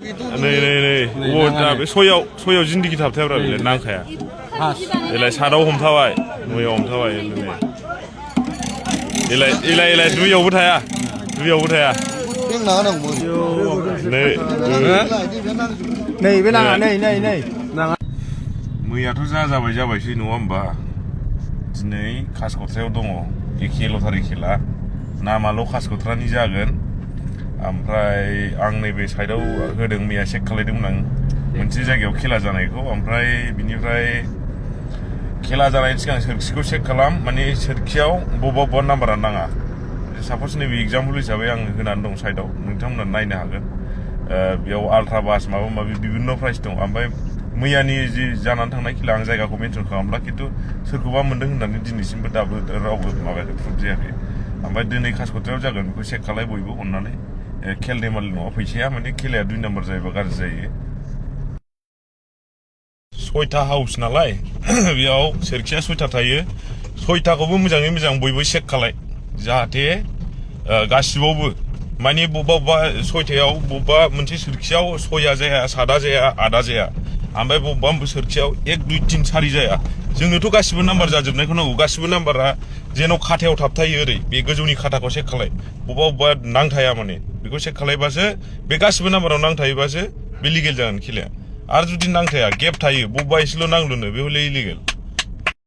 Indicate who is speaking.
Speaker 1: नै सयाव जिन्दगि थाबथायाब्रा बेलाय नांखाया alloy सादाव हमथाबाय नयाव हमथाबाय alloy दुइयावबो थाया
Speaker 2: नै बे नाङा नै नाङा
Speaker 1: मैयाथ' जाबायसै नङा होमबा दिनै कासकट्रायाव दङ एखे लटारि खेला नामाल' कासकट्रानि जागोन ओमफ्राय आं नैबे साइडआव होदों मैया चेक खालायदोंमोन आं मोनसे जायगायाव खेला जानायखौ ओमफ्राय बिनिफ्राय खेला जानायनि सिगां सोरखिखौ चेक खालाम माने सोरखियाव बबेबा नाम्बारा नाङा साप'ज नैबे एग्जाम्पल हिसाबै आं होनानै दं साइडआव नोंथांमोना नायनो हागोन बेयाव आल्ट्रा बास माबा माबि बिभिन्न प्राइस दं ओमफ्राय मैयानि जि जानानै थांनाय खेला आं जायगाखौ मेनसन खालामला खिन्थु सोरखौबा मोनदों होननानै दिनैसिमबो दाबो रावबो माबायाखै प्रुफ जायाखै ओमफ्राय दिनै कासकट्रायाव जागोन बेखौ चेक खालाय बयबो अननानै खेल देमालि नङा फैसाया माने खेलाया 2 नाम्बार जायोबा गाज्रि जायो 6था हाउस नालाय बेयाव सोरखिया 6था थायो 6थाखौबो मोजाङै मोजां बयबो चेक खालाय जाहाथे गासिबावबो माने बबेबा 6थायाव बबेबा मोनसे सोरखियाव 6 जाया 7 जाया 8 जाया ओमफ्राय बबेबा सोरखियाव 1 2 3 4 जाया जोंनोथ' गासिबो नाम्बार जाजोबनायखौ नांगौ गासिबो नाम्बारा जेन' खाथायाव थाबथायो ओरै बे गोजौनि खाथाखौ चेक खालाय बबेबा नांथाया माने बेखौ चेक खालायबासो बे गासिबो नाम्बाराव नांथायोबासो बे लिगेल जागोन खेलाया आरो जुदि नांथाया गेप थायो बबेबा एसेल' नांलुनो बे हले इलिगेल